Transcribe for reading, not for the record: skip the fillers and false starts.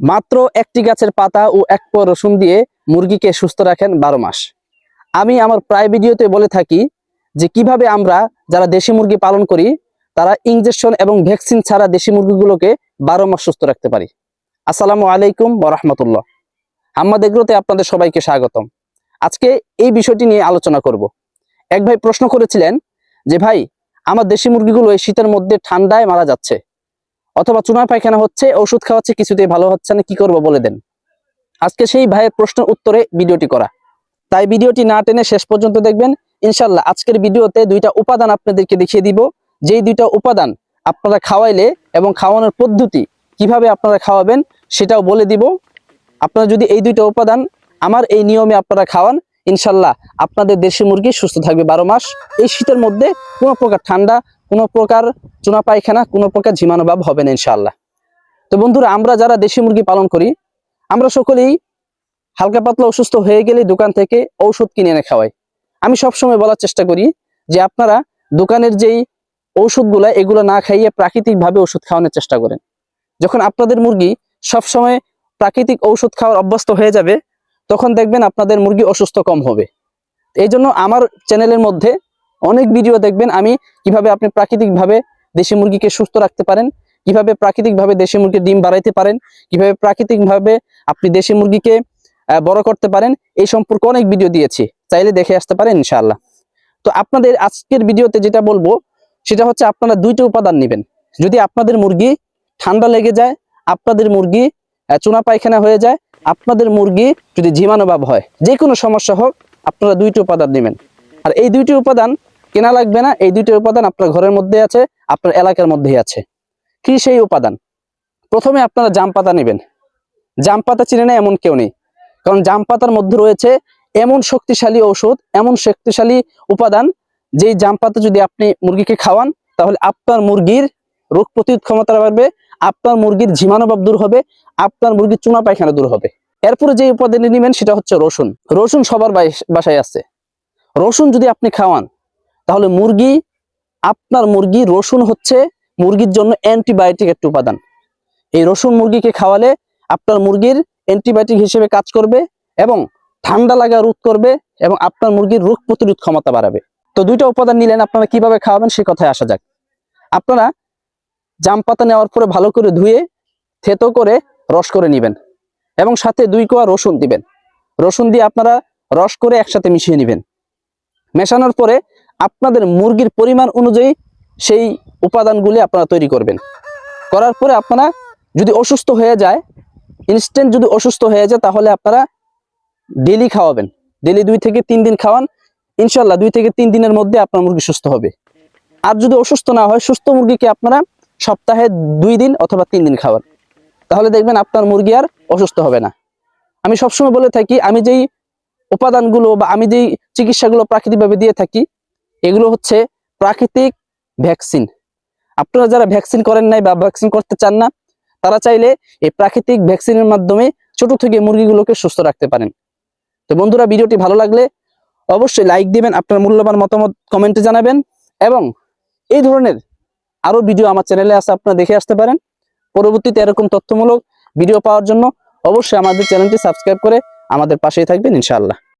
মাত্র একটি গাছের পাতা ও এক কোয়া রসুন দিয়ে মুরগিকে সুস্থ রাখেন 12 মাস। আমি আমার প্রায় ভিডিওতে বলে থাকি যে কিভাবে আমরা যারা দেশি মুরগি পালন করি তারা ইনজেকশন এবং ভ্যাকসিন ছাড়া দেশি মুরগিগুলোকে 12 মাস সুস্থ রাখতে পারি। আসসালামু আলাইকুম ওয়া রাহমাতুল্লাহ। হাম্মাদ এগ্রোতে আপনাদের সবাইকে স্বাগতম। আজকে এই বিষয়টি নিয়ে আলোচনা করব। এক ভাই প্রশ্ন করেছিলেন যে ভাই, আমার দেশি মুরগিগুলো এই শীতের মধ্যে ঠান্ডায় মারা যাচ্ছে, অথবা চুনা পায়খানা হচ্ছে, ওষুধ খাওয়াচ্ছে, কিছুতেই ভালো হচ্ছে না, কি করব বলে দেন। আজকে সেই ভাইয়ের প্রশ্নের উত্তরে ভিডিওটি করা, তাই ভিডিওটি না টেনে শেষ পর্যন্ত দেখবেন। ইনশাল্লাহ আজকের ভিডিওতে দুইটা উপাদান আপনাদেরকে দেখিয়ে দিব, যেই দুইটা উপাদান আপনারা খাওয়াইলে এবং খাওয়ানোর পদ্ধতি কিভাবে আপনারা খাওয়াবেন সেটাও বলে দিব। আপনারা যদি এই দুইটা উপাদান আমার এই নিয়মে আপনারা খাওয়ান, ইনশাল্লাহ আপনাদের দেশি মুরগি সুস্থ থাকবে 12 মাস। এই শীতের মধ্যে কোনো প্রকার ঠান্ডা, কোনো প্রকার চুনা পায়খানা, কোনো প্রকার ঝিমানোভাব হবে না ইনশাল্লাহ। তো বন্ধুরা, আমরা যারা দেশি মুরগি পালন করি আমরা সকলেই হালকা পাতলা অসুস্থ হয়ে গেলে দোকান থেকে ঔষধ কিনে এনে খাওয়াই। আমি সবসময় বলার চেষ্টা করি যে আপনারা দোকানের যেই ঔষধগুলো এগুলো না খাইয়ে প্রাকৃতিকভাবে ওষুধ খাওয়ানোর চেষ্টা করেন। যখন আপনাদের মুরগি সবসময় প্রাকৃতিক ঔষধ খাওয়ার অভ্যস্ত হয়ে যাবে তখন দেখবেন আপনাদের মুরগি অসুস্থ কম হবে। এই জন্য আমার চ্যানেলের মধ্যে অনেক ভিডিও দেখবেন আমি কিভাবে আপনি প্রাকৃতিকভাবে দেশি মুরগিকে সুস্থ রাখতে পারেন, কিভাবে প্রাকৃতিকভাবে দেশি মুরগির ডিম বাড়াইতে পারেন, কিভাবে প্রাকৃতিকভাবে আপনি দেশি মুরগিকে বড় করতে পারেন, এই সম্পর্কে অনেক ভিডিও দিয়েছি, চাইলে দেখে আসতে পারেন ইনশাআল্লাহ। তো আপনাদের আজকের ভিডিওতে যেটা বলবো সেটা হচ্ছে আপনারা দুইটা উপাদান নেবেন। যদি আপনাদের মুরগি ঠান্ডা লেগে যায়, আপনাদের মুরগি চুনা পায়খানা হয়ে যায়, আপনাদের মুরগি যদি ঝিমানোভাব হয়, যে কোনো সমস্যা হোক, আপনারা দুইটি উপাদান নেবেন। আর এই দুইটি উপাদান কেনা লাগবে না, এই দুইটি উপাদান আপনার ঘরের মধ্যে আছে, আপনার এলাকার মধ্যেই আছে। কি সেই উপাদান? প্রথমে আপনারা জাম পাতা নেবেন। জাম পাতা চিনে না এমন কেউ নেই, কারণ জাম পাতার মধ্যে রয়েছে এমন শক্তিশালী ঔষধ, এমন শক্তিশালী উপাদান, যেই জাম পাতা যদি আপনি মুরগিকে খাওয়ান তাহলে আপনার মুরগির রোগ প্রতিরোধ ক্ষমতা বাড়বে, আপনার মুরগির ঝিমানোভাব দূর হবে, আপনার মুরগির চুনা পায়খানা দূর হবে। এরপরে যে উপাদান নেবেন সেটা হচ্ছে রসুন। রসুন সবার বাসায় আছে। রসুন যদি আপনি খাওয়ান তাহলে আপনার মুরগি, রসুন হচ্ছে মুরগির জন্য অ্যান্টিবায়োটিক একটা উপাদান। এই রসুন মুরগিকে খাওয়ালে আপনার মুরগির অ্যান্টিবায়োটিক হিসেবে কাজ করবে এবং ঠান্ডা লাগা রোধ করবে এবং আপনার মুরগির রোগ প্রতিরোধ ক্ষমতা বাড়াবে। তো দুইটা উপাদান নিলেন, আপনারা কিভাবে খাওয়াবেন সে কথায় আসা যাক। আপনারা জাম পাতা নেওয়ার পরে ভালো করে ধুয়ে থেতো করে রস করে নেবেন এবং সাথে 2 কোয়া রসুন দিবেন। রসুন দিয়ে আপনারা রস করে একসাথে মিশিয়ে নেবেন। মেশানোর পরে আপনাদের মুরগির পরিমাণ অনুযায়ী সেই উপাদানগুলি আপনারা তৈরি করবেন। করার পরে আপনারা যদি অসুস্থ হয়ে যায়, ইনস্ট্যান্ট যদি অসুস্থ হয়ে যায়, তাহলে আপনারা ডেলি খাওয়াবেন। ডেলি 2 থেকে 3 দিন খাওয়ান, ইনশাল্লাহ 2 থেকে 3 দিনের মধ্যে আপনার মুরগি সুস্থ হবে। আর যদি অসুস্থ না হয়, সুস্থ মুরগিকে আপনারা সপ্তাহে 2 দিন অথবা 3 দিন খাওয়ান, তাহলে দেখবেন আপনার মুরগি আর অসুস্থ হবে না। আমি সবসময় বলে থাকি, আমি যেই উপাদানগুলো বা আমি যেই চিকিৎসাগুলো প্রাকৃতিকভাবে দিয়ে থাকি এগুলো হচ্ছে প্রাকৃতিক ভ্যাকসিন। আপনারা যারা ভ্যাকসিন করেন নাই বা ভ্যাকসিন করতে চান না, তারা চাইলে এই প্রাকৃতিক ভ্যাকসিনের মাধ্যমে ছোট থেকে মুরগিগুলোকে সুস্থ রাখতে পারেন। তো বন্ধুরা, ভিডিওটি ভালো লাগলে অবশ্যই লাইক দিবেন, আপনার মূল্যবান মতামত কমেন্টে জানাবেন এবং এই ধরনের আরো ভিডিও আমার চ্যানেলে আছে, আপনারা দেখে আসতে পারেন। পরবর্তীতে এরকম তথ্যমূলক ভিডিও পাওয়ার জন্য অবশ্যই আমাদের চ্যানেলটি সাবস্ক্রাইব করে আমাদের পাশেই থাকবেন ইনশাআল্লাহ।